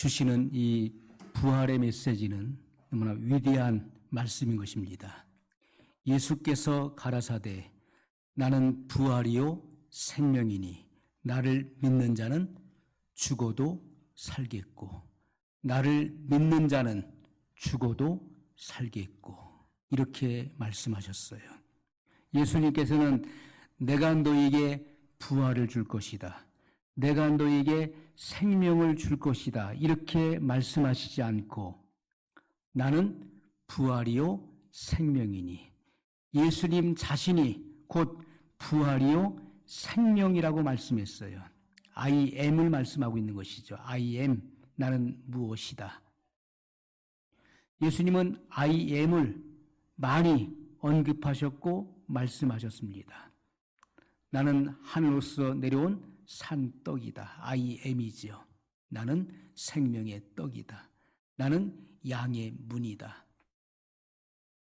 주시는 이 부활의 메시지는 너무나 위대한 말씀인 것입니다. 예수께서 가라사대 나는 부활이요 생명이니 나를 믿는 자는 죽어도 살겠고 나를 믿는 자는 죽어도 살겠고 이렇게 말씀하셨어요. 예수님께서는 내가 너에게 부활을 줄 것이다. 내가 너에게 생명을 줄 것이다. 이렇게 말씀하시지 않고 나는 부활이요 생명이니 예수님 자신이 곧 부활이요 생명이라고 말씀했어요. I am을 말씀하고 있는 것이죠. I am, 나는 무엇이다. 예수님은 I am을 많이 언급하셨고 말씀하셨습니다. 나는 하늘로서 내려온 산떡이다. I am이지요. 나는 생명의 떡이다. 나는 양의 문이다.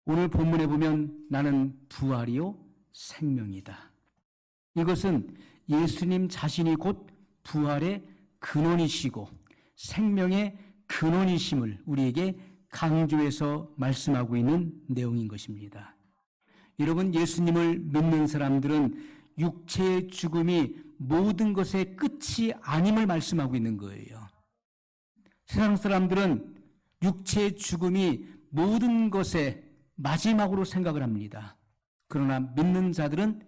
오늘 본문에 보면 나는 부활이요 생명이다. 이것은 예수님 자신이 곧 부활의 근원이시고 생명의 근원이심을 우리에게 강조해서 말씀하고 있는 내용인 것입니다. 여러분, 예수님을 믿는 사람들은 육체의 죽음이 모든 것의 끝이 아님을 말씀하고 있는 거예요. 세상 사람들은 육체의 죽음이 모든 것의 마지막으로 생각을 합니다. 그러나 믿는 자들은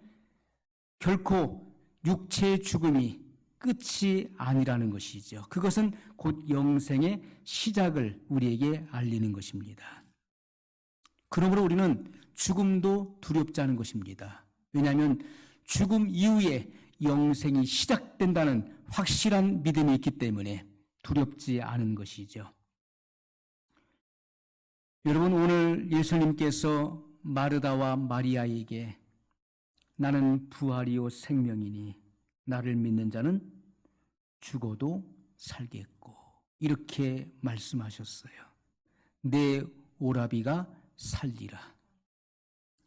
결코 육체의 죽음이 끝이 아니라는 것이죠. 그것은 곧 영생의 시작을 우리에게 알리는 것입니다. 그러므로 우리는 죽음도 두렵지 않은 것입니다. 왜냐하면 죽음 이후에 영생이 시작된다는 확실한 믿음이 있기 때문에 두렵지 않은 것이죠. 여러분, 오늘 예수님께서 마르다와 마리아에게 나는 부활이요 생명이니 나를 믿는 자는 죽어도 살겠고 이렇게 말씀하셨어요. 내 오라비가 살리라.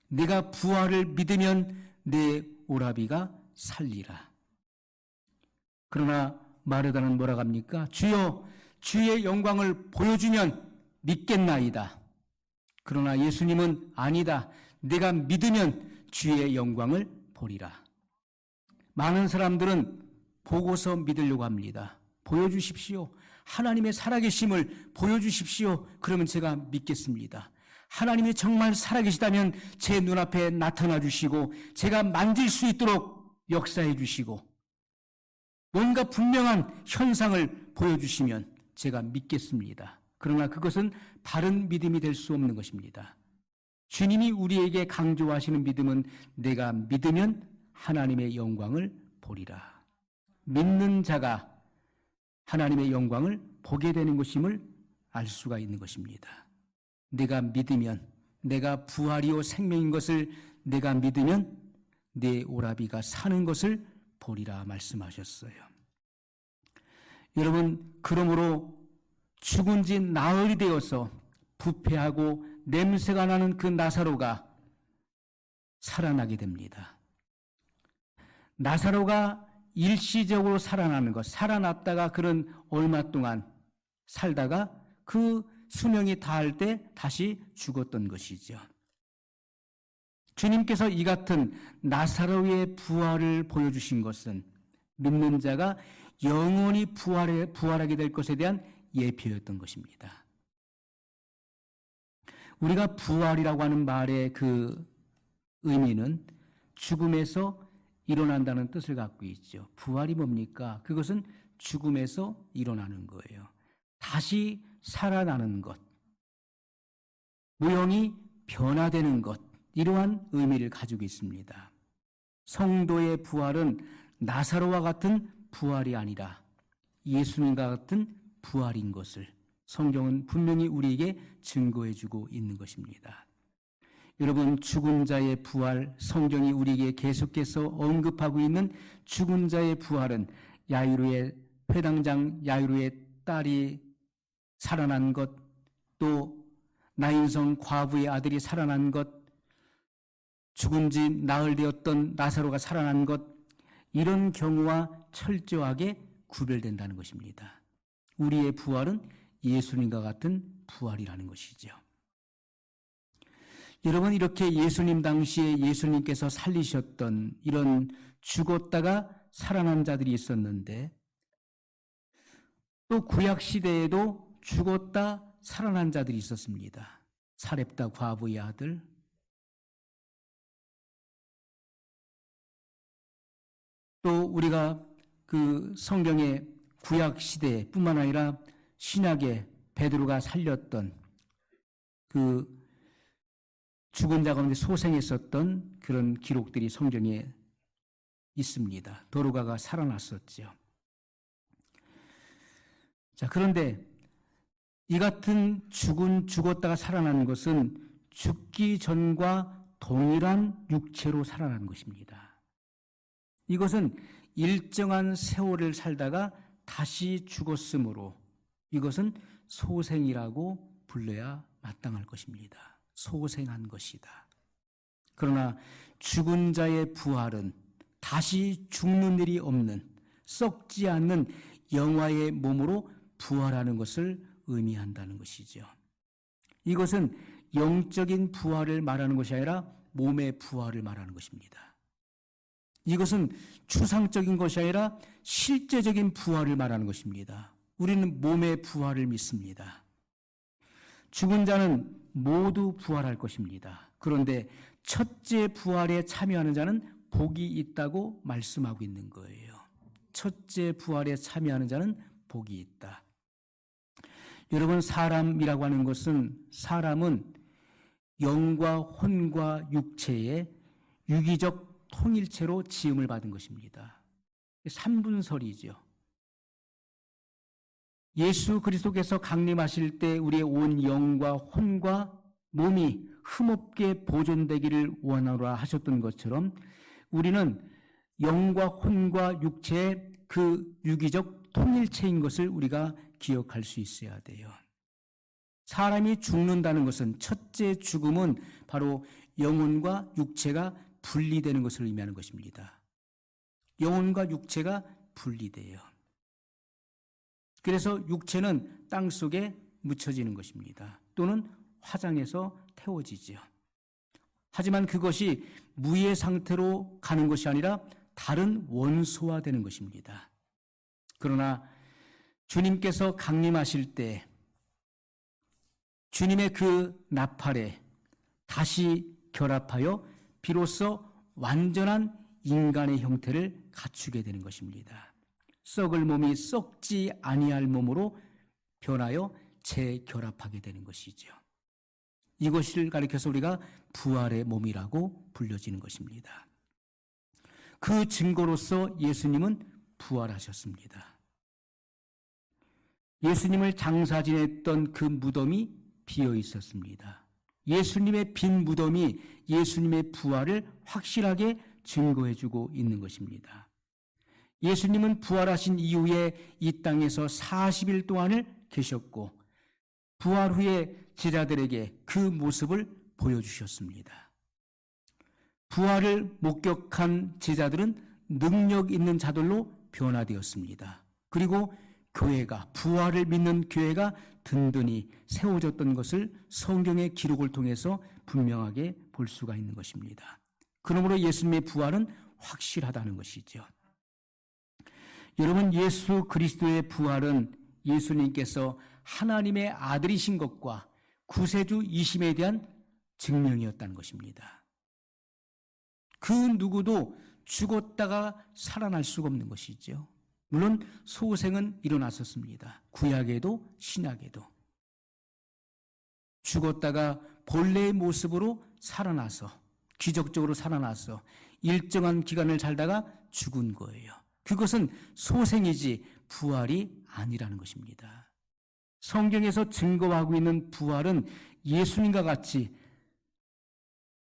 내가 부활을 믿으면 내 오라비가 살리라. 그러나 마르다는 뭐라고 합니까? 주여, 주의 영광을 보여주면 믿겠나이다. 그러나 예수님은 아니다. 내가 믿으면 주의 영광을 보리라. 많은 사람들은 보고서 믿으려고 합니다. 보여주십시오. 하나님의 살아계심을 보여주십시오. 그러면 제가 믿겠습니다. 하나님이 정말 살아계시다면 제 눈앞에 나타나 주시고 제가 만질 수 있도록 역사해 주시고 뭔가 분명한 현상을 보여주시면 제가 믿겠습니다. 그러나 그것은 바른 믿음이 될 수 없는 것입니다. 주님이 우리에게 강조하시는 믿음은 내가 믿으면 하나님의 영광을 보리라. 믿는 자가 하나님의 영광을 보게 되는 것임을 알 수가 있는 것입니다. 내가 믿으면, 내가 부활이요 생명인 것을 내가 믿으면 내 오라비가 사는 것을 보리라 말씀하셨어요. 여러분, 그러므로 죽은 지 나흘이 되어서 부패하고 냄새가 나는 그 나사로가 살아나게 됩니다. 나사로가 일시적으로 살아나는 것, 살아났다가 그런 얼마 동안 살다가 그 수명이 다할 때 다시 죽었던 것이죠. 주님께서 이 같은 나사로의 부활을 보여주신 것은 믿는 자가 영원히 부활하게 될 것에 대한 예표였던 것입니다. 우리가 부활이라고 하는 말의 그 의미는 죽음에서 일어난다는 뜻을 갖고 있죠. 부활이 뭡니까? 그것은 죽음에서 일어나는 거예요. 다시 살아나는 것, 모형이 변화되는 것, 이러한 의미를 가지고 있습니다. 성도의 부활은 나사로와 같은 부활이 아니라 예수님과 같은 부활인 것을 성경은 분명히 우리에게 증거해주고 있는 것입니다. 여러분, 죽은 자의 부활, 성경이 우리에게 계속해서 언급하고 있는 죽은 자의 부활은 야이로의 회당장 야이로의 딸이 살아난 것, 또 나인성 과부의 아들이 살아난 것, 죽은 지 나흘 되었던 나사로가 살아난 것, 이런 경우와 철저하게 구별된다는 것입니다. 우리의 부활은 예수님과 같은 부활이라는 것이죠. 여러분, 이렇게 예수님 당시에 예수님께서 살리셨던 이런 죽었다가 살아난 자들이 있었는데, 또 구약 시대에도 죽었다 살아난 자들이 있었습니다. 사렙다 과부의 아들, 또 우리가 그 성경의 구약 시대뿐만 아니라 신약의 베드로가 살렸던 그 죽은 자 가운데 소생했었던 그런 기록들이 성경에 있습니다. 도로가가 살아났었죠. 자, 그런데 이 같은 죽었다가 살아난 것은 죽기 전과 동일한 육체로 살아난 것입니다. 이것은 일정한 세월을 살다가 다시 죽었으므로 이것은 소생이라고 불러야 마땅할 것입니다. 소생한 것이다. 그러나 죽은 자의 부활은 다시 죽는 일이 없는, 썩지 않는 영화의 몸으로 부활하는 것을 의미한다는 것이죠. 이것은 영적인 부활을 말하는 것이 아니라 몸의 부활을 말하는 것입니다. 이것은 추상적인 것이 아니라 실제적인 부활을 말하는 것입니다. 우리는 몸의 부활을 믿습니다. 죽은 자는 모두 부활할 것입니다. 그런데 첫째 부활에 참여하는 자는 복이 있다고 말씀하고 있는 거예요. 첫째 부활에 참여하는 자는 복이 있다. 여러분, 사람이라고 하는 것은, 사람은 영과 혼과 육체의 유기적 통일체로 지음을 받은 것입니다. 삼분설이죠. 예수 그리스도께서 강림하실 때 우리의 온 영과 혼과 몸이 흠없게 보존되기를 원하노라 하셨던 것처럼 우리는 영과 혼과 육체의 그 유기적 통일체인 것을 우리가 기억할 수 있어야 돼요. 사람이 죽는다는 것은, 첫째 죽음은 바로 영혼과 육체가 분리되는 것을 의미하는 것입니다. 영혼과 육체가 분리돼요. 그래서 육체는 땅 속에 묻혀지는 것입니다. 또는 화장해서 태워지죠. 하지만 그것이 무의 상태로 가는 것이 아니라 다른 원소화되는 것입니다. 그러나 주님께서 강림하실 때 주님의 그 나팔에 다시 결합하여 비로소 완전한 인간의 형태를 갖추게 되는 것입니다. 썩을 몸이 썩지 아니할 몸으로 변하여 재결합하게 되는 것이죠. 이것을 가리켜서 우리가 부활의 몸이라고 불려지는 것입니다. 그 증거로서 예수님은 부활하셨습니다. 예수님을 장사 지냈던 그 무덤이 비어 있었습니다. 예수님의 빈 무덤이 예수님의 부활을 확실하게 증거해주고 있는 것입니다. 예수님은 부활하신 이후에 이 땅에서 40일 동안을 계셨고 부활 후에 제자들에게 그 모습을 보여주셨습니다. 부활을 목격한 제자들은 능력 있는 자들로 변화되었습니다. 그리고 교회가, 부활을 믿는 교회가 든든히 세워졌던 것을 성경의 기록을 통해서 분명하게 볼 수가 있는 것입니다. 그러므로 예수님의 부활은 확실하다는 것이죠. 여러분, 예수 그리스도의 부활은 예수님께서 하나님의 아들이신 것과 구세주이심에 대한 증명이었다는 것입니다. 그 누구도 죽었다가 살아날 수가 없는 것이죠. 물론 소생은 일어났었습니다. 구약에도 신약에도. 죽었다가 본래의 모습으로 살아나서, 기적적으로 살아나서 일정한 기간을 살다가 죽은 거예요. 그것은 소생이지 부활이 아니라는 것입니다. 성경에서 증거하고 있는 부활은 예수님과 같이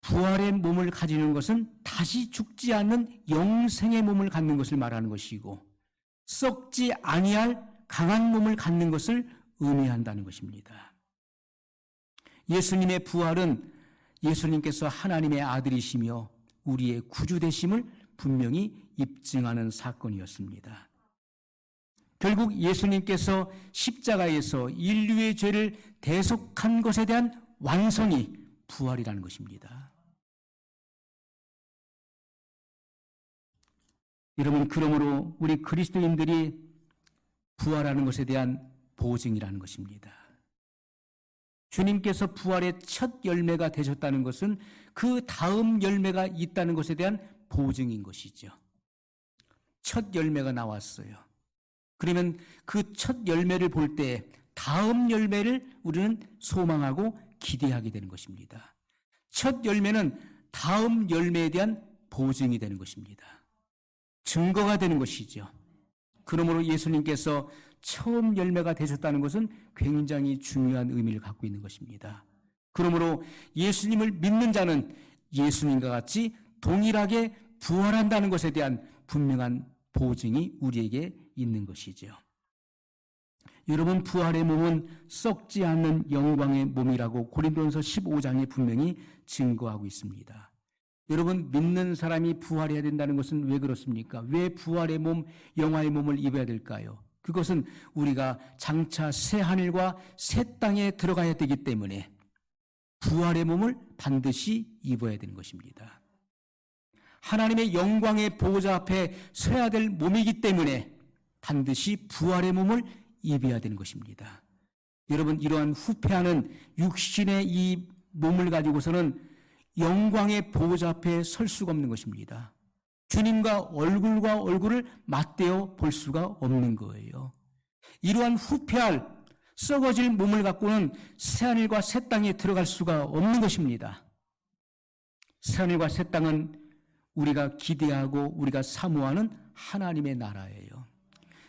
부활의 몸을 가지는 것은 다시 죽지 않는 영생의 몸을 갖는 것을 말하는 것이고, 썩지 아니할 강한 몸을 갖는 것을 의미한다는 것입니다. 예수님의 부활은 예수님께서 하나님의 아들이시며 우리의 구주 되심을 분명히 입증하는 사건이었습니다. 결국 예수님께서 십자가에서 인류의 죄를 대속한 것에 대한 완성이 부활이라는 것입니다. 여러분, 그러므로 우리 그리스도인들이 부활하는 것에 대한 보증이라는 것입니다. 주님께서 부활의 첫 열매가 되셨다는 것은 그 다음 열매가 있다는 것에 대한 보증인 것이죠. 첫 열매가 나왔어요. 그러면 그 첫 열매를 볼 때 다음 열매를 우리는 소망하고 기대하게 되는 것입니다. 첫 열매는 다음 열매에 대한 보증이 되는 것입니다. 증거가 되는 것이죠. 그러므로 예수님께서 처음 열매가 되셨다는 것은 굉장히 중요한 의미를 갖고 있는 것입니다. 그러므로 예수님을 믿는 자는 예수님과 같이 동일하게 부활한다는 것에 대한 분명한 보증이 우리에게 있는 것이죠. 여러분, 부활의 몸은 썩지 않는 영광의 몸이라고 고린도전서 15장에 분명히 증거하고 있습니다. 여러분, 믿는 사람이 부활해야 된다는 것은 왜 그렇습니까? 왜 부활의 몸, 영화의 몸을 입어야 될까요? 그것은 우리가 장차 새 하늘과 새 땅에 들어가야 되기 때문에 부활의 몸을 반드시 입어야 되는 것입니다. 하나님의 영광의 보호자 앞에 서야 될 몸이기 때문에 반드시 부활의 몸을 입어야 되는 것입니다. 여러분, 이러한 후패하는 육신의 이 몸을 가지고서는 영광의 보호자 앞에 설 수가 없는 것입니다. 주님과 얼굴을 맞대어 볼 수가 없는 거예요. 이러한 후패할 썩어질 몸을 갖고는 새하늘과 새 땅에 들어갈 수가 없는 것입니다. 새하늘과 새 땅은 우리가 기대하고 우리가 사모하는 하나님의 나라예요.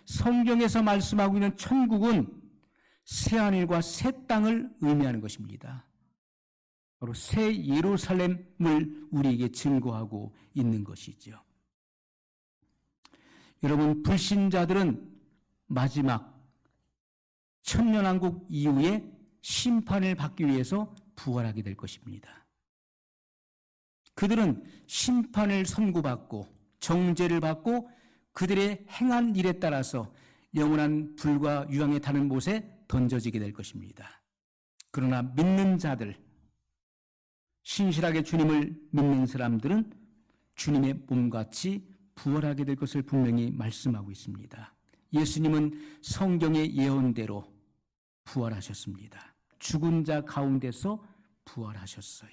성경에서 말씀하고 있는 천국은 새하늘과 새 땅을 의미하는 것입니다. 바로 새 예루살렘을 우리에게 증거하고 있는 것이죠. 여러분, 불신자들은 마지막 천년왕국 이후에 심판을 받기 위해서 부활하게 될 것입니다. 그들은 심판을 선고받고 정죄를 받고 그들의 행한 일에 따라서 영원한 불과 유황에 타는 못에 던져지게 될 것입니다. 그러나 믿는 자들, 신실하게 주님을 믿는 사람들은 주님의 몸같이 부활하게 될 것을 분명히 말씀하고 있습니다. 예수님은 성경의 예언대로 부활하셨습니다. 죽은 자 가운데서 부활하셨어요.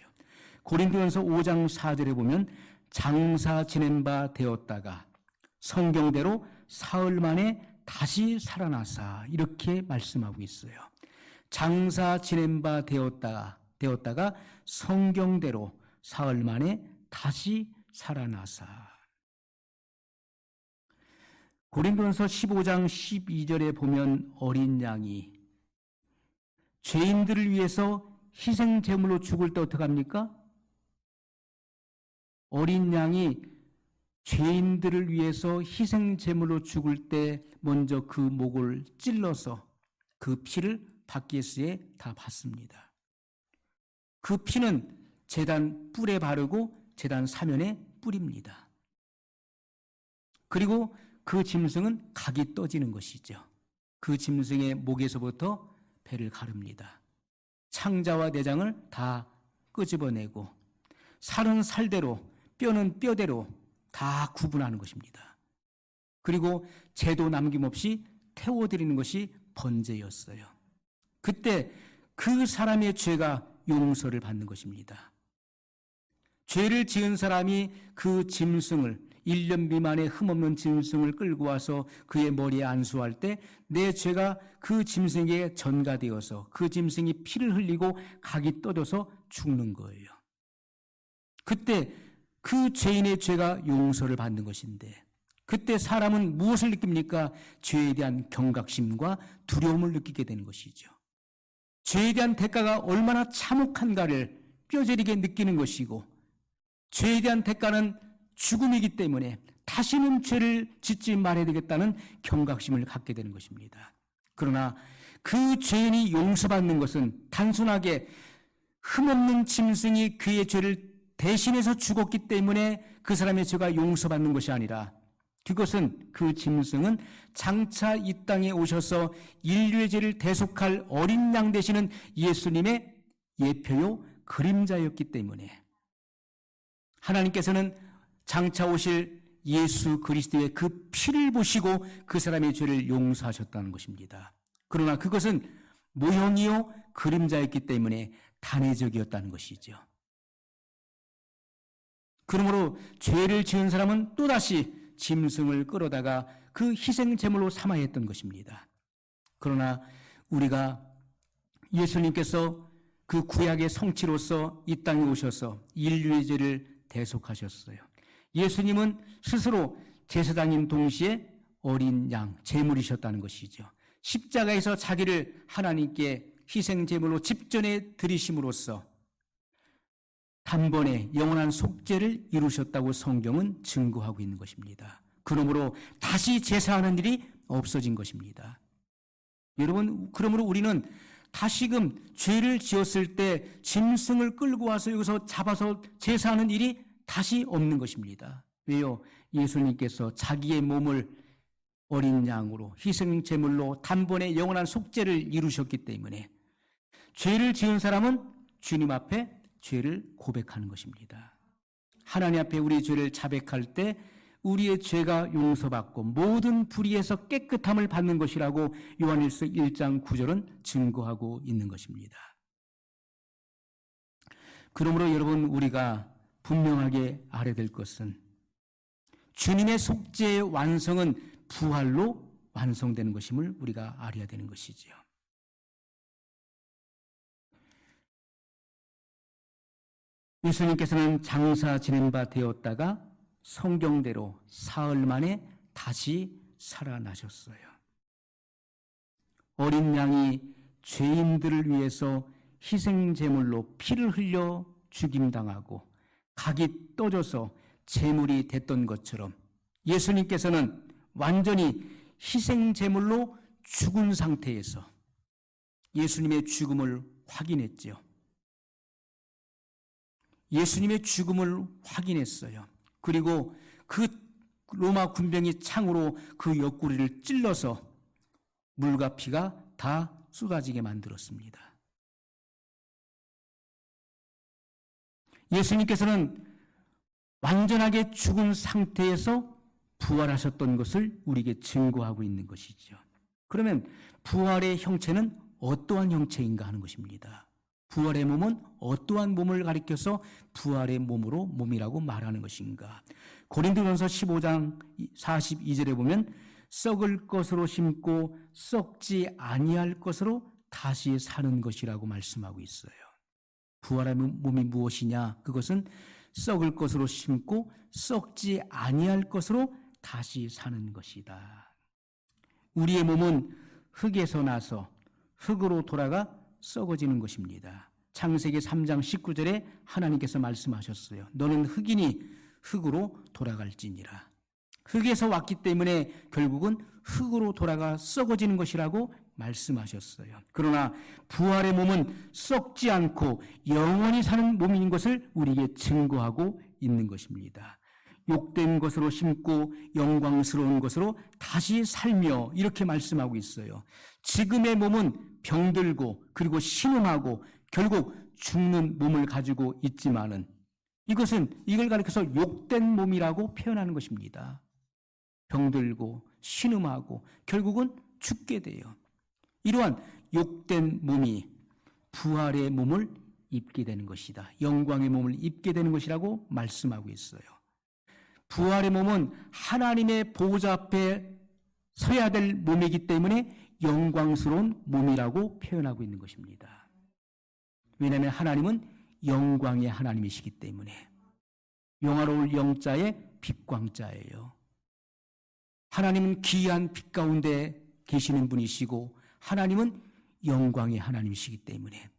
고린도전서 5장 4절에 보면 장사 지낸 바 되었다가 성경대로 사흘 만에 다시 살아나사 이렇게 말씀하고 있어요. 장사 지낸 바 되었다가 성경대로 사흘 만에 다시 살아나사. 고린도전서 15장 12절에 보면 어린 양이 죄인들을 위해서 희생 제물로 죽을 때 어떻게 합니까? 어린 양이 죄인들을 위해서 희생 제물로 죽을 때 먼저 그 목을 찔러서 그 피를 바켓스에 다 받습니다. 그 피는 제단 뿔에 바르고 제단 사면에 뿌립니다. 그리고 그 짐승은 각이 떠지는 것이죠. 그 짐승의 목에서부터 배를 가릅니다. 창자와 내장을 다 끄집어내고 살은 살대로 뼈는 뼈대로 다 구분하는 것입니다. 그리고 죄도 남김없이 태워드리는 것이 번제였어요. 그때 그 사람의 죄가 용서를 받는 것입니다. 죄를 지은 사람이 그 짐승을 1년 미만의 흠없는 짐승을 끌고 와서 그의 머리에 안수할 때 내 죄가 그 짐승에게 전가되어서 그 짐승이 피를 흘리고 각이 떠져서 죽는 거예요. 그때 그 죄인의 죄가 용서를 받는 것인데 그때 사람은 무엇을 느낍니까? 죄에 대한 경각심과 두려움을 느끼게 되는 것이죠. 죄에 대한 대가가 얼마나 참혹한가를 뼈저리게 느끼는 것이고 죄에 대한 대가는 죽음이기 때문에 다시는 죄를 짓지 말아야 되겠다는 경각심을 갖게 되는 것입니다. 그러나 그 죄인이 용서받는 것은 단순하게 흠없는 짐승이 그의 죄를 대신해서 죽었기 때문에 그 사람의 죄가 용서받는 것이 아니라 그것은 그 짐승은 장차 이 땅에 오셔서 인류의 죄를 대속할 어린 양 되시는 예수님의 예표요 그림자였기 때문에 하나님께서는 장차 오실 예수 그리스도의 그 피를 보시고 그 사람의 죄를 용서하셨다는 것입니다. 그러나 그것은 모형이요 그림자였기 때문에 단회적이었다는 것이죠. 그러므로 죄를 지은 사람은 또다시 짐승을 끌어다가 그 희생 제물로 삼아야 했던 것입니다. 그러나 우리가 예수님께서 그 구약의 성취로서 이 땅에 오셔서 인류의 죄를 대속하셨어요. 예수님은 스스로 제사장인 동시에 어린 양, 제물이셨다는 것이죠. 십자가에서 자기를 하나님께 희생 제물로 집전에 드리심으로써 단번에 영원한 속죄를 이루셨다고 성경은 증거하고 있는 것입니다. 그러므로 다시 제사하는 일이 없어진 것입니다. 여러분, 그러므로 우리는 다시금 죄를 지었을 때 짐승을 끌고 와서 여기서 잡아서 제사하는 일이 다시 없는 것입니다. 왜요? 예수님께서 자기의 몸을 어린 양으로 희생 제물로 단번에 영원한 속죄를 이루셨기 때문에 죄를 지은 사람은 주님 앞에 죄를 고백하는 것입니다. 하나님 앞에 우리의 죄를 자백할 때 우리의 죄가 용서받고 모든 불의에서 깨끗함을 받는 것이라고 요한일서 1장 9절은 증거하고 있는 것입니다. 그러므로 여러분, 우리가 분명하게 알아야 될 것은 주님의 속죄의 완성은 부활로 완성되는 것임을 우리가 알아야 되는 것이지요. 예수님께서는 장사 지낸 바 되었다가 성경대로 사흘 만에 다시 살아나셨어요. 어린 양이 죄인들을 위해서 희생제물로 피를 흘려 죽임당하고 각이 떠져서 제물이 됐던 것처럼 예수님께서는 완전히 희생제물로 죽은 상태에서 예수님의 죽음을 확인했죠. 예수님의 죽음을 확인했어요. 그리고 그 로마 군병이 창으로 그 옆구리를 찔러서 물과 피가 다 쏟아지게 만들었습니다. 예수님께서는 완전하게 죽은 상태에서 부활하셨던 것을 우리에게 증거하고 있는 것이죠. 그러면 부활의 형체는 어떠한 형체인가 하는 것입니다. 부활의 몸은 어떠한 몸을 가리켜서 부활의 몸이라고 말하는 것인가? 고린도전서 15장 42절에 보면 썩을 것으로 심고 썩지 아니할 것으로 다시 사는 것이라고 말씀하고 있어요. 부활의 몸이 무엇이냐? 그것은 썩을 것으로 심고 썩지 아니할 것으로 다시 사는 것이다. 우리의 몸은 흙에서 나서 흙으로 돌아가 썩어지는 것입니다. 창세기 3장 19절에 하나님께서 말씀하셨어요. 너는 흙이니 흙으로 돌아갈지니라. 흙에서 왔기 때문에 결국은 흙으로 돌아가 썩어지는 것이라고 말씀하셨어요. 그러나 부활의 몸은 썩지 않고 영원히 사는 몸인 것을 우리에게 증거하고 있는 것입니다. 욕된 것으로 심고 영광스러운 것으로 다시 살며 이렇게 말씀하고 있어요. 지금의 몸은 병들고 그리고 신음하고 결국 죽는 몸을 가지고 있지만은 이걸 가리켜서 욕된 몸이라고 표현하는 것입니다. 병들고 신음하고 결국은 죽게 돼요. 이러한 욕된 몸이 부활의 몸을 입게 되는 것이다. 영광의 몸을 입게 되는 것이라고 말씀하고 있어요. 부활의 몸은 하나님의 보호자 앞에 서야 될 몸이기 때문에 영광스러운 몸이라고 표현하고 있는 것입니다. 왜냐하면 하나님은 영광의 하나님이시기 때문에 영화로울 영자의 빛광자예요. 하나님은 기이한 빛 가운데 계시는 분이시고 하나님은 영광의 하나님이시기 때문에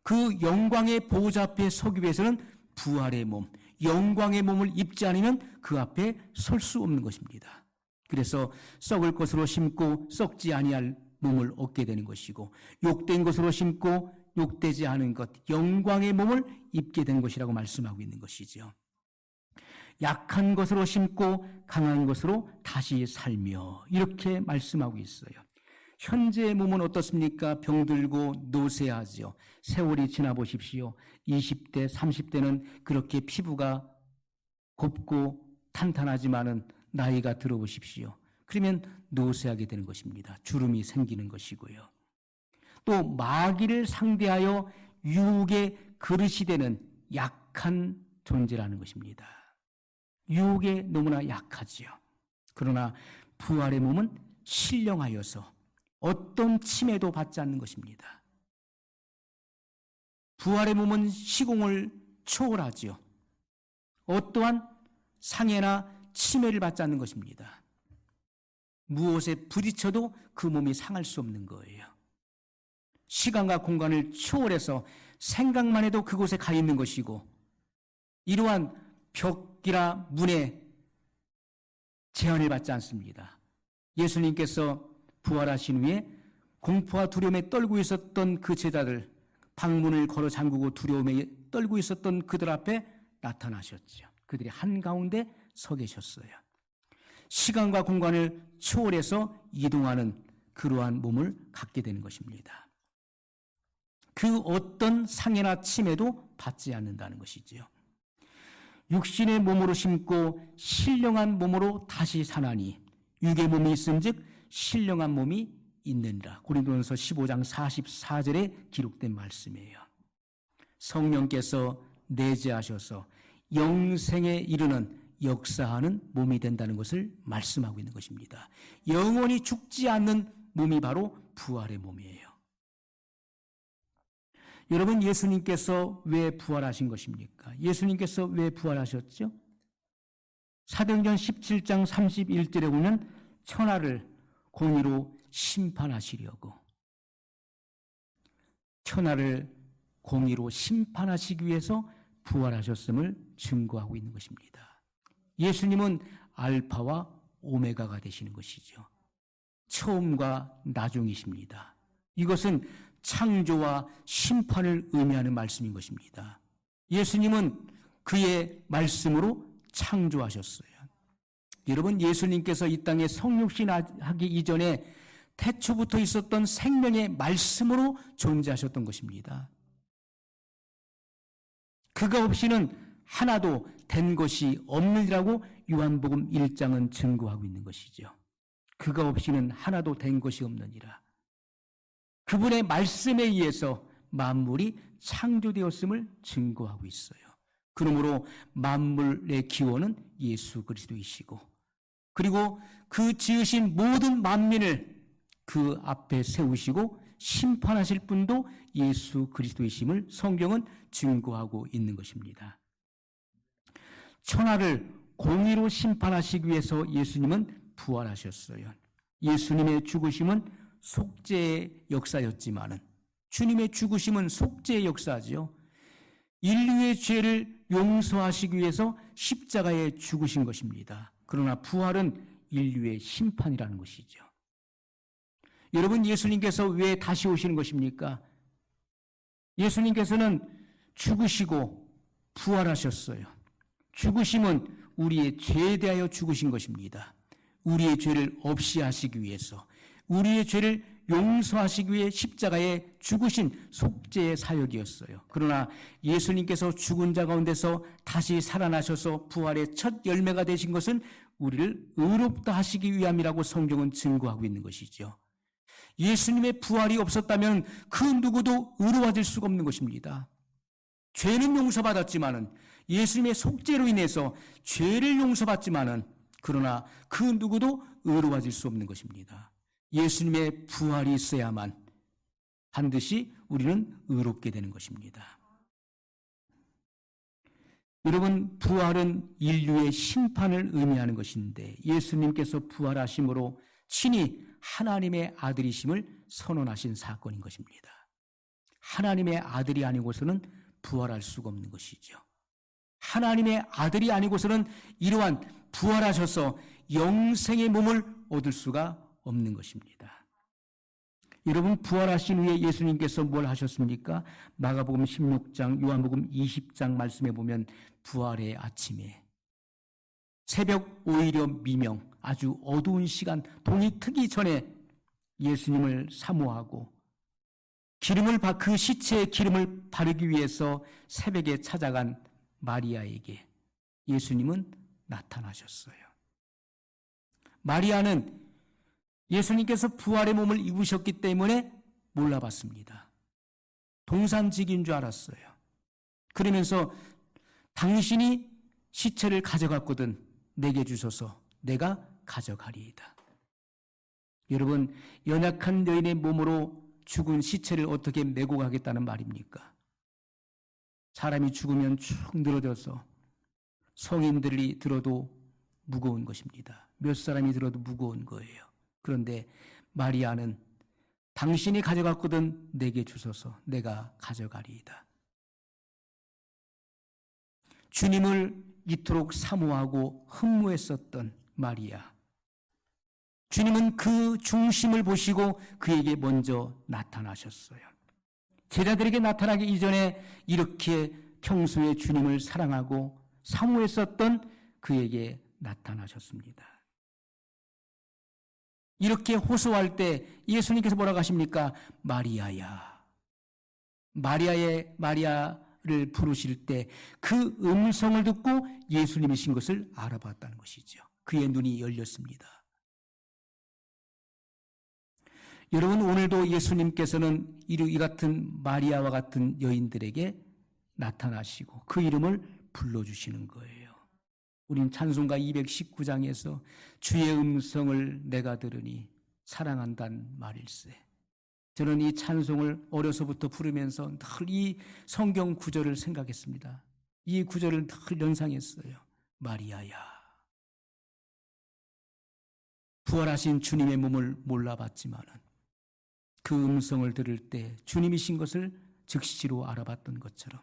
그 영광의 보호자 앞에 서기 위해서는 부활의 몸, 영광의 몸을 입지 않으면 그 앞에 설 수 없는 것입니다. 그래서 썩을 것으로 심고 썩지 아니할 몸을 얻게 되는 것이고 욕된 것으로 심고 욕되지 않은 것, 영광의 몸을 입게 된 것이라고 말씀하고 있는 것이죠. 약한 것으로 심고 강한 것으로 다시 살며 이렇게 말씀하고 있어요. 현재의 몸은 어떻습니까? 병들고 노쇠하죠. 세월이 지나 보십시오. 20대, 30대는 그렇게 피부가 곱고 탄탄하지만은 나이가 들어보십시오. 그러면 노쇠하게 되는 것입니다. 주름이 생기는 것이고요. 또 마귀를 상대하여 유혹의 그릇이 되는 약한 존재라는 것입니다. 유혹에 너무나 약하지요. 그러나 부활의 몸은 신령하여서 어떤 침해도 받지 않는 것입니다. 부활의 몸은 시공을 초월하지요. 어떠한 상해나 침해를 받지 않는 것입니다. 무엇에 부딪혀도 그 몸이 상할 수 없는 거예요. 시간과 공간을 초월해서 생각만 해도 그곳에 가 있는 것이고, 이러한 벽이나 문에 제한을 받지 않습니다. 예수님께서 부활하신 후에 공포와 두려움에 떨고 있었던 그 제자들, 방문을 걸어 잠그고 두려움에 떨고 있었던 그들 앞에 나타나셨죠. 그들이 한가운데 서 계셨어요. 시간과 공간을 초월해서 이동하는 그러한 몸을 갖게 되는 것입니다. 그 어떤 상해나 침해도 받지 않는다는 것이지요. 육신의 몸으로 심고 신령한 몸으로 다시 사나니 육의 몸이 있은즉 신령한 몸이 있느니라. 고린도전서 15장 44절에 기록된 말씀이에요. 성령께서 내재하셔서 영생에 이르는 역사하는 몸이 된다는 것을 말씀하고 있는 것입니다. 영원히 죽지 않는 몸이 바로 부활의 몸이에요. 여러분, 예수님께서 왜 부활하신 것입니까? 예수님께서 왜 부활하셨죠? 사도행전 17장 31절에 보면 천하를 공의로 심판하시려고, 천하를 공의로 심판하시기 위해서 부활하셨음을 증거하고 있는 것입니다. 예수님은 알파와 오메가가 되시는 것이죠. 처음과 나중이십니다. 이것은 창조와 심판을 의미하는 말씀인 것입니다. 예수님은 그의 말씀으로 창조하셨어요. 여러분, 예수님께서 이 땅에 성육신하기 이전에 태초부터 있었던 생명의 말씀으로 존재하셨던 것입니다. 그가 없이는 하나도 된 것이 없느니라고 요한복음 1장은 증거하고 있는 것이죠. 그가 없이는 하나도 된 것이 없느니라. 그분의 말씀에 의해서 만물이 창조되었음을 증거하고 있어요. 그러므로 만물의 기원은 예수 그리스도이시고, 그리고 그 지으신 모든 만민을 그 앞에 세우시고 심판하실 분도 예수 그리스도이심을 성경은 증거하고 있는 것입니다. 천하를 공의로 심판하시기 위해서 예수님은 부활하셨어요. 예수님의 죽으심은 속죄의 역사였지만은, 주님의 죽으심은 속죄의 역사지요. 인류의 죄를 용서하시기 위해서 십자가에 죽으신 것입니다. 그러나 부활은 인류의 심판이라는 것이죠. 여러분, 예수님께서 왜 다시 오시는 것입니까? 예수님께서는 죽으시고 부활하셨어요. 죽으심은 우리의 죄에 대하여 죽으신 것입니다. 우리의 죄를 없이 하시기 위해서, 우리의 죄를 용서하시기 위해 십자가에 죽으신 속죄의 사역이었어요. 그러나 예수님께서 죽은 자 가운데서 다시 살아나셔서 부활의 첫 열매가 되신 것은 우리를 의롭다 하시기 위함이라고 성경은 증거하고 있는 것이죠. 예수님의 부활이 없었다면 그 누구도 의로워질 수가 없는 것입니다. 죄는 용서받았지만은, 예수님의 속죄로 인해서 죄를 용서받지만은, 그러나 그 누구도 의로워질 수 없는 것입니다. 예수님의 부활이 있어야만 반드시 우리는 의롭게 되는 것입니다. 여러분, 부활은 인류의 심판을 의미하는 것인데, 예수님께서 부활하심으로 친히 하나님의 아들이심을 선언하신 사건인 것입니다. 하나님의 아들이 아니고서는 부활할 수가 없는 것이죠. 하나님의 아들이 아니고서는 이러한 부활하셔서 영생의 몸을 얻을 수가 없는 것입니다. 여러분, 부활하신 후에 예수님께서 뭘 하셨습니까? 마가복음 16장, 요한복음 20장 말씀해 보면 부활의 아침에 새벽 오히려 미명, 아주 어두운 시간, 동이 트기 전에 예수님을 사모하고 그 시체에 기름을 바르기 위해서 새벽에 찾아간 마리아에게 예수님은 나타나셨어요. 마리아는 예수님께서 부활의 몸을 입으셨기 때문에 몰라봤습니다. 동산직인 줄 알았어요. 그러면서 당신이 시체를 가져갔거든 내게 주소서, 내가 가져가리이다. 여러분, 연약한 여인의 몸으로 죽은 시체를 어떻게 메고 가겠다는 말입니까? 사람이 죽으면 쭉 늘어져서 성인들이 들어도 무거운 것입니다. 몇 사람이 들어도 무거운 거예요. 그런데 마리아는 당신이 가져갔거든 내게 주소서, 내가 가져가리이다. 주님을 이토록 사모하고 흠모했었던 마리아. 주님은 그 중심을 보시고 그에게 먼저 나타나셨어요. 제자들에게 나타나기 이전에 이렇게 평소에 주님을 사랑하고 사모했었던 그에게 나타나셨습니다. 이렇게 호소할 때 예수님께서 뭐라고 하십니까? 마리아야. 마리아를 부르실 때 그 음성을 듣고 예수님이신 것을 알아봤다는 것이죠. 그의 눈이 열렸습니다. 여러분, 오늘도 예수님께서는 이 같은 마리아와 같은 여인들에게 나타나시고 그 이름을 불러주시는 거예요. 우린 찬송가 219장에서 주의 음성을 내가 들으니 사랑한다는 말일세. 저는 이 찬송을 어려서부터 부르면서 늘 이 성경 구절을 생각했습니다. 이 구절을 늘 연상했어요. 마리아야. 부활하신 주님의 몸을 몰라봤지만은 그 음성을 들을 때 주님이신 것을 즉시로 알아봤던 것처럼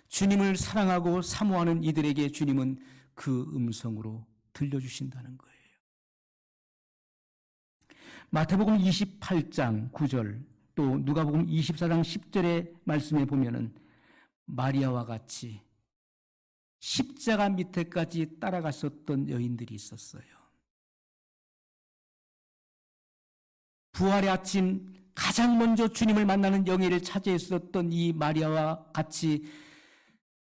주님을 사랑하고 사모하는 이들에게 주님은 그 음성으로 들려주신다는 거예요. 마태복음 28장 9절 또 누가복음 24장 10절의 말씀에 보면은 마리아와 같이 십자가 밑에까지 따라갔었던 여인들이 있었어요. 부활의 아침 가장 먼저 주님을 만나는 영예를 차지했었던 이 마리아와 같이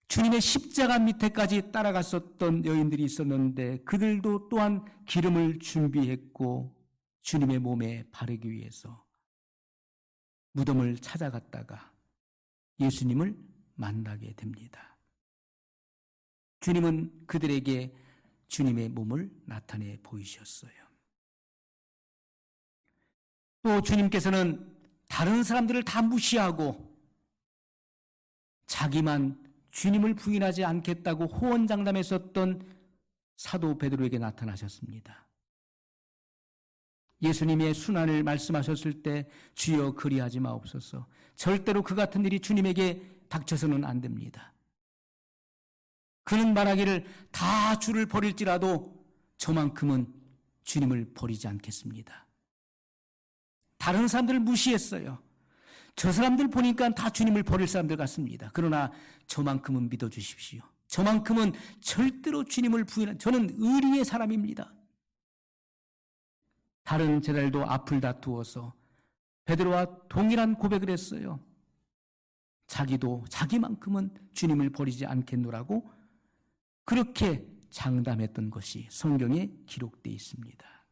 주님의 십자가 밑에까지 따라갔었던 여인들이 있었는데 그들도 또한 기름을 준비했고 주님의 몸에 바르기 위해서 무덤을 찾아갔다가 예수님을 만나게 됩니다. 주님은 그들에게 주님의 몸을 나타내 보이셨어요. 또 주님께서는 다른 사람들을 다 무시하고 자기만 주님을 부인하지 않겠다고 호언장담했었던 사도 베드로에게 나타나셨습니다. 예수님의 순환을 말씀하셨을 때 주여 그리하지 마옵소서. 절대로 그 같은 일이 주님에게 닥쳐서는 안 됩니다. 그는 말하기를 다 주를 버릴지라도 저만큼은 주님을 버리지 않겠습니다. 다른 사람들을 무시했어요. 저 사람들 보니까 다 주님을 버릴 사람들 같습니다. 그러나 저만큼은 믿어주십시오. 저만큼은 절대로 주님을 저는 의리의 사람입니다. 다른 제자들도 앞을 다투어서 베드로와 동일한 고백을 했어요. 자기도 자기만큼은 주님을 버리지 않겠노라고 그렇게 장담했던 것이 성경에 기록되어 있습니다.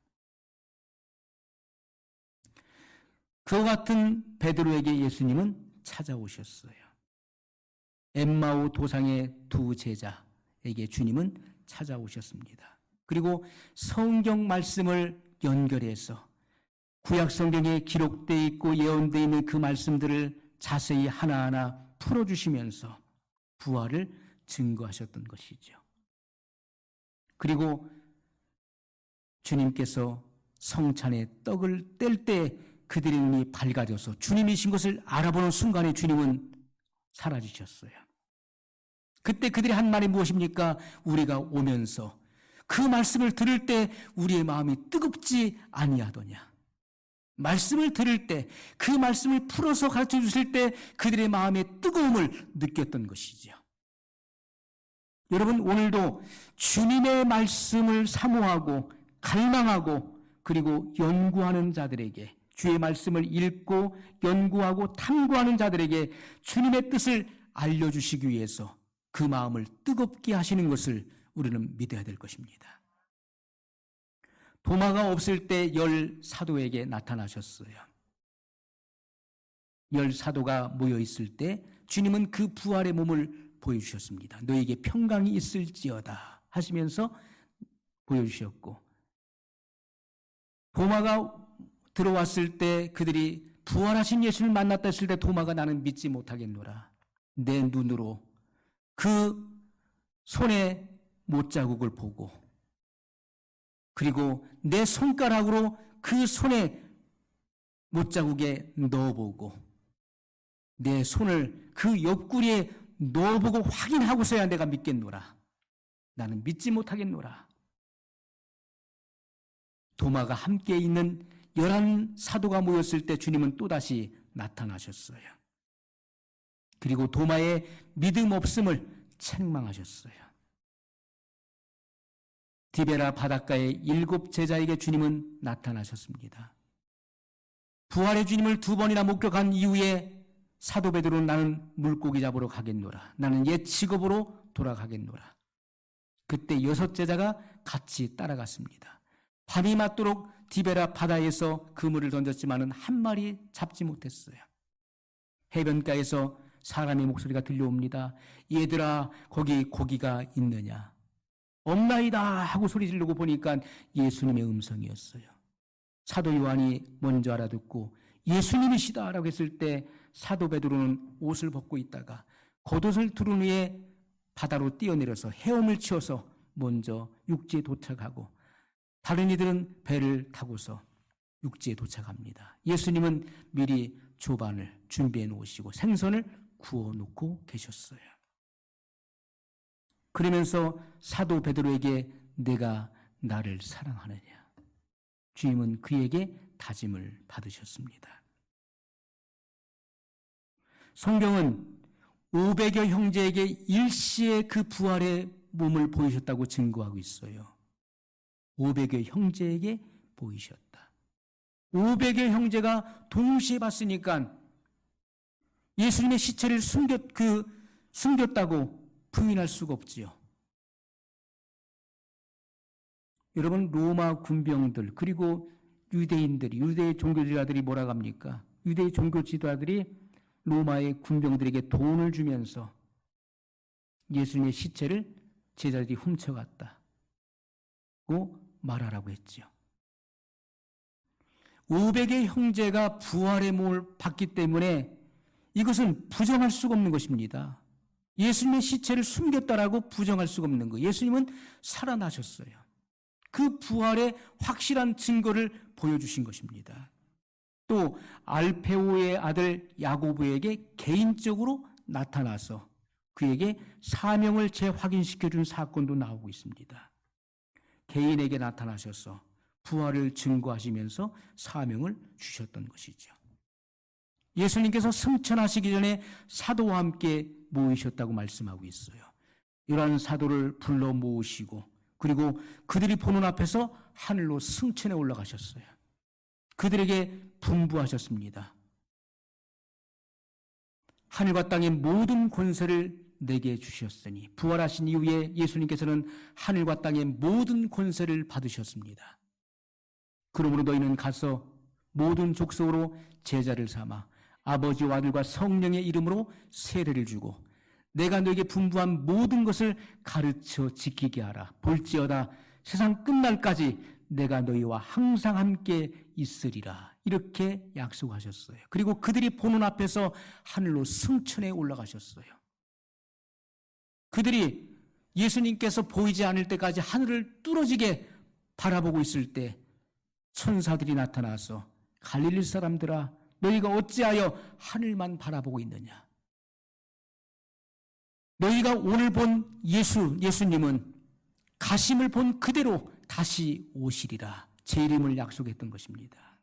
그와 같은 베드로에게 예수님은 찾아오셨어요. 엠마오 도상의 두 제자에게 주님은 찾아오셨습니다. 그리고 성경 말씀을 연결해서 구약 성경에 기록되어 있고 예언되어 있는 그 말씀들을 자세히 하나하나 풀어주시면서 부활을 증거하셨던 것이죠. 그리고 주님께서 성찬에 떡을 뗄 때 그들의 눈이 밝아져서 주님이신 것을 알아보는 순간에 주님은 사라지셨어요. 그때 그들이 한 말이 무엇입니까? 우리가 오면서 그 말씀을 들을 때 우리의 마음이 뜨겁지 아니하더냐. 말씀을 들을 때 그 말씀을 풀어서 가르쳐 주실 때 그들의 마음의 뜨거움을 느꼈던 것이죠. 여러분, 오늘도 주님의 말씀을 사모하고 갈망하고 그리고 연구하는 자들에게, 주의 말씀을 읽고 연구하고 탐구하는 자들에게 주님의 뜻을 알려주시기 위해서 그 마음을 뜨겁게 하시는 것을 우리는 믿어야 될 것입니다. 도마가 없을 때 10사도에게 나타나셨어요. 10사도가 모여 있을 때 주님은 그 부활의 몸을 보여주셨습니다. 너에게 평강이 있을지어다 하시면서 보여주셨고, 도마가 들어왔을 때 그들이 부활하신 예수를 만났다 했을 때 도마가 나는 믿지 못하겠노라. 내 눈으로 그 손에 못자국을 보고 그리고 내 손가락으로 그 손에 못자국에 넣어보고 내 손을 그 옆구리에 넣어보고 확인하고서야 내가 믿겠노라. 나는 믿지 못하겠노라. 도마가 함께 있는 11사도가 모였을 때 주님은 또다시 나타나셨어요. 그리고 도마의 믿음 없음을 책망하셨어요. 디베라 바닷가의 7 제자에게 주님은 나타나셨습니다. 부활의 주님을 2번이나 목격한 이후에 사도 베드로는 나는 물고기 잡으러 가겠노라. 나는 옛 직업으로 돌아가겠노라. 그때 6 제자가 같이 따라갔습니다. 밤이 맞도록 디베라 바다에서 그물을 던졌지만은 한 마리 잡지 못했어요. 해변가에서 사람의 목소리가 들려옵니다. 얘들아, 거기 고기가 있느냐? 없나이다 하고 소리 지르고 보니까 예수님의 음성이었어요. 사도 요한이 먼저 알아듣고 예수님이시다라고 했을 때 사도 베드로는 옷을 벗고 있다가 겉옷을 두른 후에 바다로 뛰어내려서 헤엄을 치어서 먼저 육지에 도착하고, 다른 이들은 배를 타고서 육지에 도착합니다. 예수님은 미리 조반을 준비해 놓으시고 생선을 구워 놓고 계셨어요. 그러면서 사도 베드로에게 내가 나를 사랑하느냐? 주님은 그에게 다짐을 받으셨습니다. 성경은 500여 형제에게 일시에 그 부활의 몸을 보이셨다고 증거하고 있어요. 500여 형제에게 보이셨다. 500여 형제가 동시에 봤으니까 예수님의 시체를 숨겼다고 부인할 수가 없지요. 여러분, 로마 군병들 그리고 유대인들이, 유대 종교 지도자들이 뭐라고 합니까? 유대 종교 지도자들이 로마의 군병들에게 돈을 주면서 예수님의 시체를 제자들이 훔쳐갔다고 말하라고 했죠. 500의 형제가 부활의 몸을 받기 때문에 이것은 부정할 수가 없는 것입니다. 예수님의 시체를 숨겼다라고 부정할 수가 없는 거예요. 예수님은 살아나셨어요. 그 부활의 확실한 증거를 보여주신 것입니다. 또 알페오의 아들 야고보에게 개인적으로 나타나서 그에게 사명을 재확인시켜준 사건도 나오고 있습니다. 개인에게 나타나셔서 부활을 증거하시면서 사명을 주셨던 것이죠. 예수님께서 승천하시기 전에 사도와 함께 모이셨다고 말씀하고 있어요. 이러한 사도를 불러 모으시고 그리고 그들이 보는 앞에서 하늘로 승천해 올라가셨어요. 그들에게 분부하셨습니다. 하늘과 땅의 모든 권세를 내게 주셨으니, 부활하신 이후에 예수님께서는 하늘과 땅의 모든 권세를 받으셨습니다. 그러므로 너희는 가서 모든 족속으로 제자를 삼아 아버지와 아들과 성령의 이름으로 세례를 주고 내가 너에게 분부한 모든 것을 가르쳐 지키게 하라. 볼지어다 세상 끝날까지 내가 너희와 항상 함께 있으리라. 이렇게 약속하셨어요. 그리고 그들이 보는 앞에서 하늘로 승천해 올라가셨어요. 그들이 예수님께서 보이지 않을 때까지 하늘을 뚫어지게 바라보고 있을 때 천사들이 나타나서 갈릴리 사람들아, 너희가 어찌하여 하늘만 바라보고 있느냐? 너희가 오늘 본 예수님은 가심을 본 그대로 다시 오시리라. 재림을 약속했던 것입니다.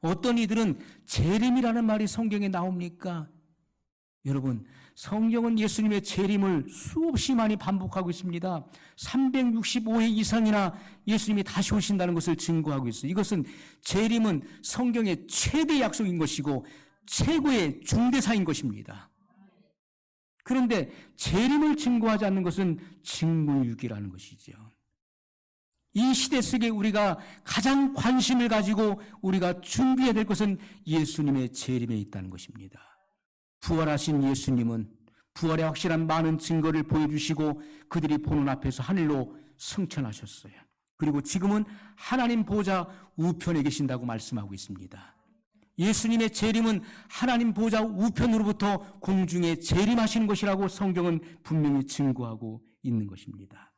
어떤 이들은 재림이라는 말이 성경에 나옵니까? 여러분, 성경은 예수님의 재림을 수없이 많이 반복하고 있습니다. 365회 이상이나 예수님이 다시 오신다는 것을 증거하고 있어요. 이것은 재림은 성경의 최대 약속인 것이고 최고의 중대사인 것입니다. 그런데 재림을 증거하지 않는 것은 직무유기라는 것이죠. 이 시대 속에 우리가 가장 관심을 가지고 우리가 준비해야 될 것은 예수님의 재림에 있다는 것입니다. 부활하신 예수님은 부활의 확실한 많은 증거를 보여주시고 그들이 보는 앞에서 하늘로 승천하셨어요. 그리고 지금은 하나님 보좌 우편에 계신다고 말씀하고 있습니다. 예수님의 재림은 하나님 보좌 우편으로부터 공중에 재림하시는 것이라고 성경은 분명히 증거하고 있는 것입니다.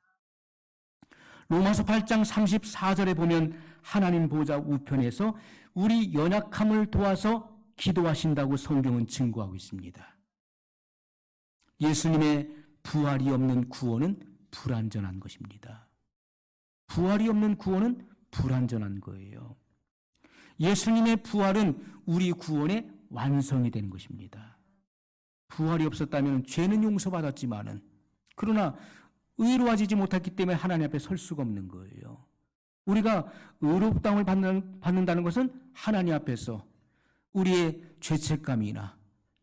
로마서 8장 34절에 보면 하나님 보좌 우편에서 우리 연약함을 도와서 기도하신다고 성경은 증거하고 있습니다. 예수님의 부활이 없는 구원은 불완전한 것입니다. 부활이 없는 구원은 불완전한 거예요. 예수님의 부활은 우리 구원의 완성이 되는 것입니다. 부활이 없었다면 죄는 용서받았지만은 그러나 의로워지지 못했기 때문에 하나님 앞에 설 수가 없는 거예요. 우리가 의롭다함을 받는다는 것은 하나님 앞에서 우리의 죄책감이나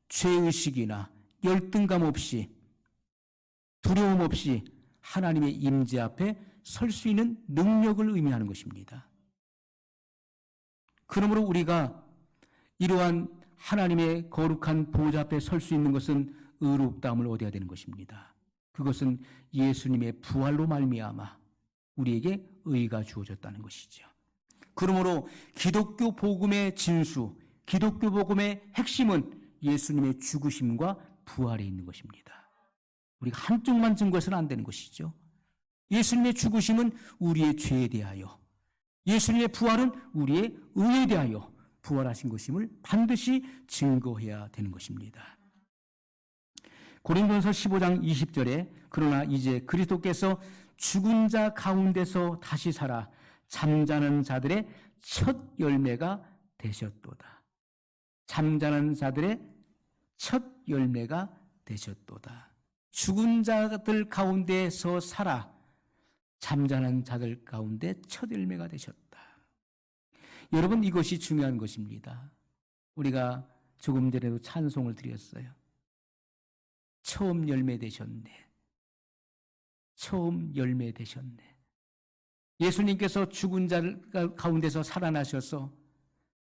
죄의식이나 열등감 없이 두려움 없이 하나님의 임재 앞에 설 수 있는 능력을 의미하는 것입니다. 그러므로 우리가 이러한 하나님의 거룩한 보좌 앞에 설 수 있는 것은 의롭다함을 얻어야 되는 것입니다. 그것은 예수님의 부활로 말미암아 우리에게 의가 주어졌다는 것이죠. 그러므로 기독교 복음의 진수, 기독교 복음의 핵심은 예수님의 죽으심과 부활에 있는 것입니다. 우리가 한쪽만 증거해서는 안 되는 것이죠. 예수님의 죽으심은 우리의 죄에 대하여, 예수님의 부활은 우리의 의에 대하여 부활하신 것임을 반드시 증거해야 되는 것입니다. 고린도전서 15장 20절에 그러나 이제 그리스도께서 죽은 자 가운데서 다시 살아 잠자는 자들의 첫 열매가 되셨도다. 잠자는 자들의 첫 열매가 되셨도다. 죽은 자들 가운데서 살아 잠자는 자들 가운데 첫 열매가 되셨다. 여러분, 이것이 중요한 것입니다. 우리가 조금 전에도 찬송을 드렸어요. 처음 열매 되셨네. 처음 열매 되셨네. 예수님께서 죽은 자들 가운데서 살아나셔서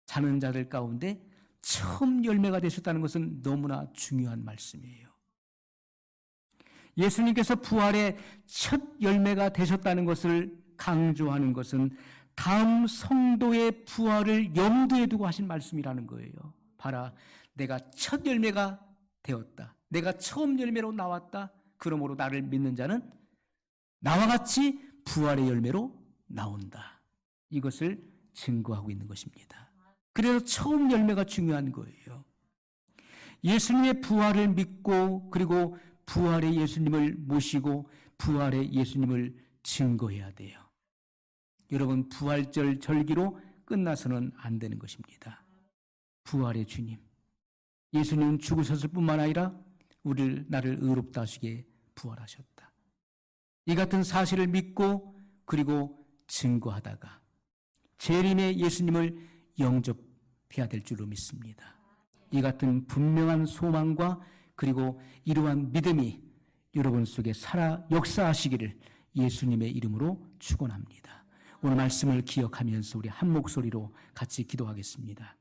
자는 자들 가운데 처음 열매가 되셨다는 것은 너무나 중요한 말씀이에요. 예수님께서 부활의 첫 열매가 되셨다는 것을 강조하는 것은 다음 성도의 부활을 염두에 두고 하신 말씀이라는 거예요. 봐라, 내가 첫 열매가 되었다. 내가 처음 열매로 나왔다. 그러므로 나를 믿는 자는 나와 같이 부활의 열매로 나온다. 이것을 증거하고 있는 것입니다. 그래서 처음 열매가 중요한 거예요. 예수님의 부활을 믿고 그리고 부활의 예수님을 모시고 부활의 예수님을 증거해야 돼요. 여러분, 부활절 절기로 끝나서는 안 되는 것입니다. 부활의 주님, 예수님은 죽으셨을 뿐만 아니라 나를 의롭다 하시게 부활하셨다. 이 같은 사실을 믿고 그리고 증거하다가 재림의 예수님을 영접해야 될 줄로 믿습니다. 이 같은 분명한 소망과 그리고 이러한 믿음이 여러분 속에 살아 역사하시기를 예수님의 이름으로 축원합니다. 오늘 말씀을 기억하면서 우리 한 목소리로 같이 기도하겠습니다.